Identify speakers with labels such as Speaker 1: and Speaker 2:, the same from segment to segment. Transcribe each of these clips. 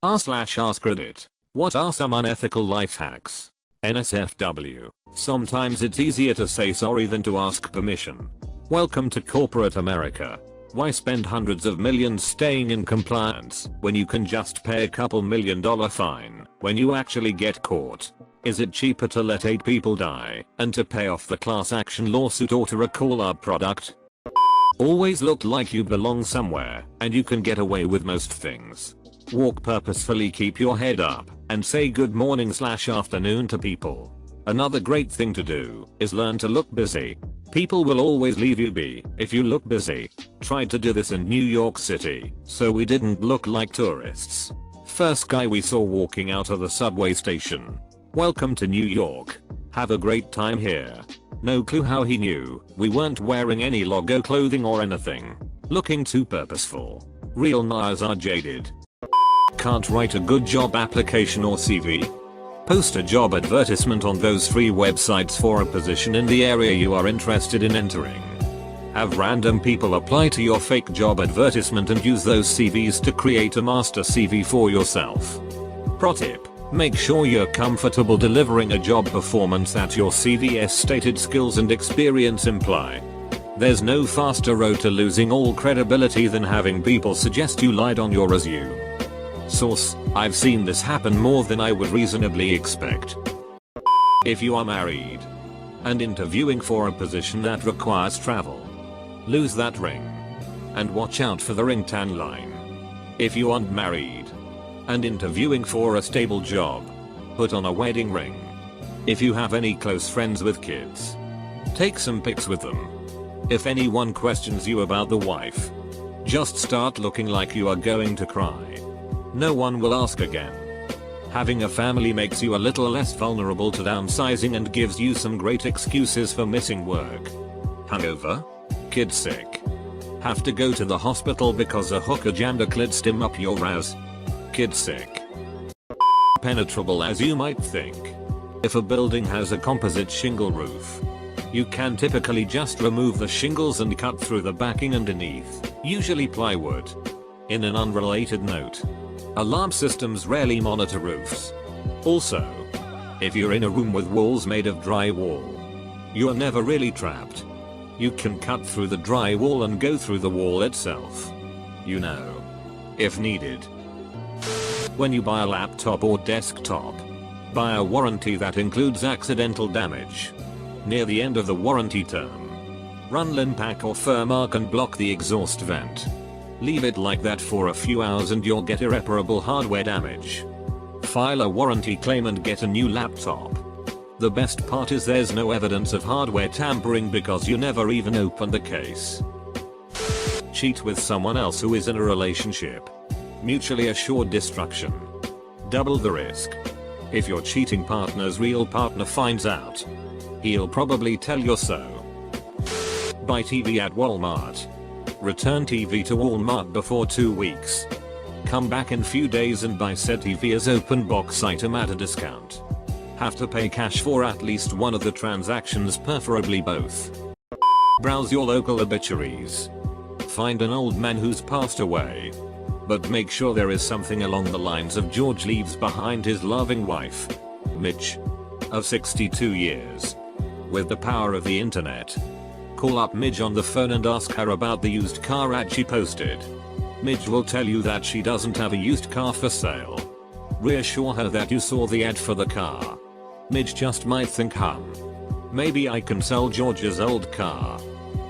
Speaker 1: r/ask Reddit. What are some unethical life hacks? NSFW. Sometimes it's easier to say sorry than to ask permission. Welcome to corporate America. Why spend hundreds of millions staying in compliance when you can just pay a couple $1 million fine when you actually get caught? Is it cheaper to let 8 people die and to pay off the class action lawsuit or to recall our product? Always look like you belong somewhere and you can get away with most things. Walk purposefully, keep your head up, and say good morning/afternoon to people. Another great thing to do is learn to look busy. People will always leave you be if you look busy. Tried to do this in New York City, so we didn't look like tourists. First guy we saw walking out of the subway station. Welcome to New York. Have a great time here. No clue how he knew we weren't wearing any logo clothing or anything. Looking too purposeful. Real Nas are jaded. Can't write a good job application or CV? Post a job advertisement on those free websites for a position in the area you are interested in entering. Have random people apply to your fake job advertisement and use those CVs to create a master CV for yourself. Pro tip: make sure you're comfortable delivering a job performance that your CV's stated skills and experience imply. There's no faster road to losing all credibility than having people suggest you lied on your resume. Source: I've seen this happen more than I would reasonably expect. If you are married and interviewing for a position that requires travel, lose that ring and watch out for the ring tan line. If you aren't married and interviewing for a stable job, put on a wedding ring. If you have any close friends with kids, take some pics with them. If anyone questions you about the wife, just start looking like you are going to cry. No one will ask again. Having a family makes you a little less vulnerable to downsizing and gives you some great excuses for missing work. Hangover? Kid sick? Have to go to the hospital because a hooker jammed a clit stim up your ass? Kid sick? Penetrable as you might think. If a building has a composite shingle roof, you can typically just remove the shingles and cut through the backing underneath, usually plywood. In an unrelated note, alarm systems rarely monitor roofs. Also, if you're in a room with walls made of drywall, you're never really trapped. You can cut through the drywall and go through the wall itself. You know, if needed. When you buy a laptop or desktop, buy a warranty that includes accidental damage. Near the end of the warranty term, run Linpack or Furmark and block the exhaust vent. Leave it like that for a few hours and you'll get irreparable hardware damage. File a warranty claim and get a new laptop. The best part is there's no evidence of hardware tampering because you never even opened the case. Cheat with someone else who is in a relationship. Mutually assured destruction. Double the risk. If your cheating partner's real partner finds out, he'll probably tell you so. Buy TV at Walmart. Return TV to Walmart before 2 weeks. Come back in few days and buy said TV as open box item at a discount. Have to pay cash for at least one of the transactions, preferably both. Browse your local obituaries. Find an old man who's passed away, but make sure there is something along the lines of George leaves behind his loving wife, Mitch, of 62 years. With the power of the internet, call up Midge on the phone and ask her about the used car ad she posted. Midge will tell you that she doesn't have a used car for sale. Reassure her that you saw the ad for the car. Midge just might think, maybe I can sell George's old car.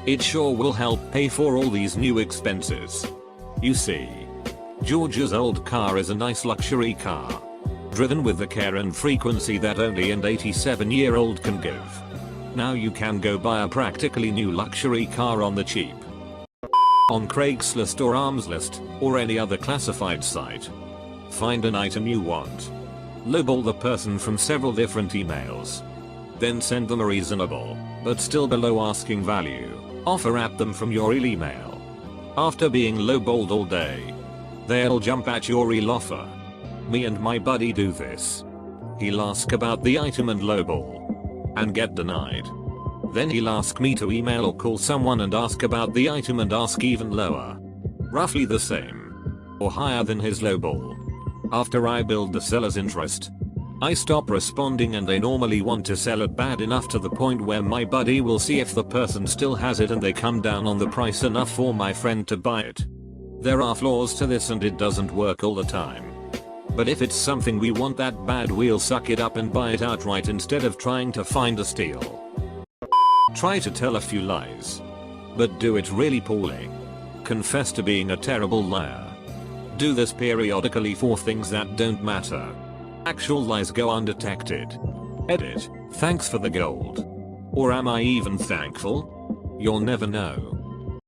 Speaker 1: It sure will help pay for all these new expenses. You see, George's old car is a nice luxury car, driven with the care and frequency that only an 87-year-old can give. Now you can go buy a practically new luxury car on the cheap. On Craigslist or Armslist, or any other classified site. Find an item you want. Lowball the person from several different emails. Then send them a reasonable, but still below asking value, offer at them from your real email. After being lowballed all day, they'll jump at your real offer. Me and my buddy do this. He'll ask about the item and lowball, and get denied. Then he'll ask me to email or call someone and ask about the item and ask even lower. Roughly the same, or higher than his lowball. After I build the seller's interest, I stop responding and they normally want to sell it bad enough to the point where my buddy will see if the person still has it and they come down on the price enough for my friend to buy it. There are flaws to this and it doesn't work all the time. But if it's something we want that bad, we'll suck it up and buy it outright instead of trying to find a steal. Try to tell a few lies, but do it really poorly. Confess to being a terrible liar. Do this periodically for things that don't matter. Actual lies go undetected. Edit. Thanks for the gold. Or am I even thankful? You'll never know.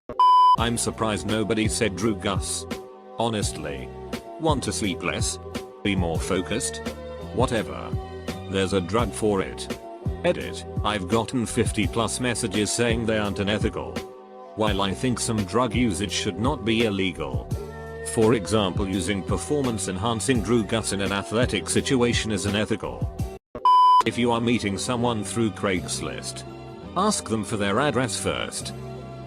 Speaker 1: I'm surprised nobody said Drew Gus. Honestly. Want to sleep less? Be more focused? Whatever. There's a drug for it. Edit. I've gotten 50+ messages saying they aren't unethical. While I think some drug usage should not be illegal. For example, using performance enhancing Drew Gus in an athletic situation is unethical. If you are meeting someone through Craigslist, ask them for their address first.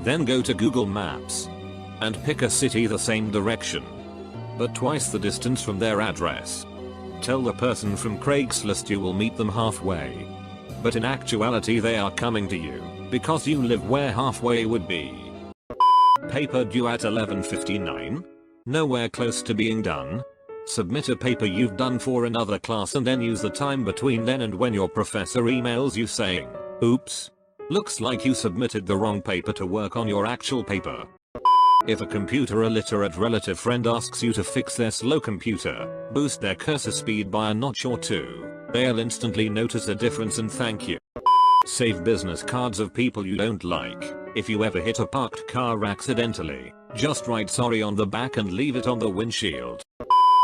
Speaker 1: Then go to Google Maps and pick a city the same direction, but twice the distance from their address. Tell the person from Craigslist you will meet them halfway. But in actuality they are coming to you because you live where halfway would be. Paper due at 11:59? Nowhere close to being done? Submit a paper you've done for another class and then use the time between then and when your professor emails you saying, "Oops. Looks like you submitted the wrong paper to work on your actual paper." If a computer illiterate relative friend asks you to fix their slow computer, boost their cursor speed by a notch or two, they'll instantly notice a difference and thank you. Save business cards of people you don't like. If you ever hit a parked car accidentally, just write sorry on the back and leave it on the windshield.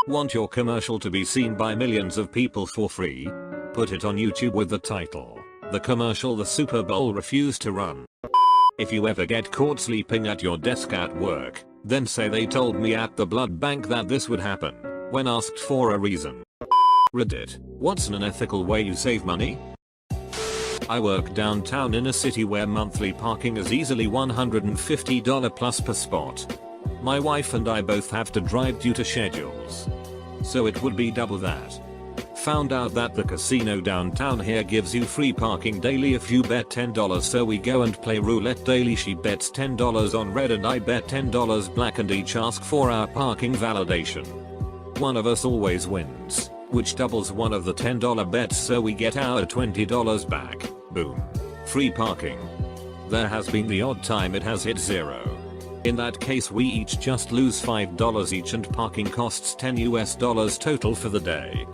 Speaker 1: Want your commercial to be seen by millions of people for free? Put it on YouTube with the title, "The commercial the Super Bowl refused to run." If you ever get caught sleeping at your desk at work, then say they told me at the blood bank that this would happen, when asked for a reason. Reddit. What's an unethical way you save money? I work downtown in a city where monthly parking is easily $150 plus per spot. My wife and I both have to drive due to schedules, so it would be double that. Found out that the casino downtown here gives you free parking daily if you bet $10, so we go and play roulette daily. She bets $10 on red and I bet $10 black and each ask for our parking validation. One of us always wins, which doubles one of the $10 bets, so we get our $20 back. Boom. Free parking. There has been the odd time it has hit zero. In that case we each just lose $5 each and parking costs $10 total for the day.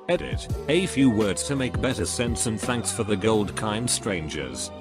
Speaker 1: Edit. A few words to make better sense and thanks for the gold, kind strangers.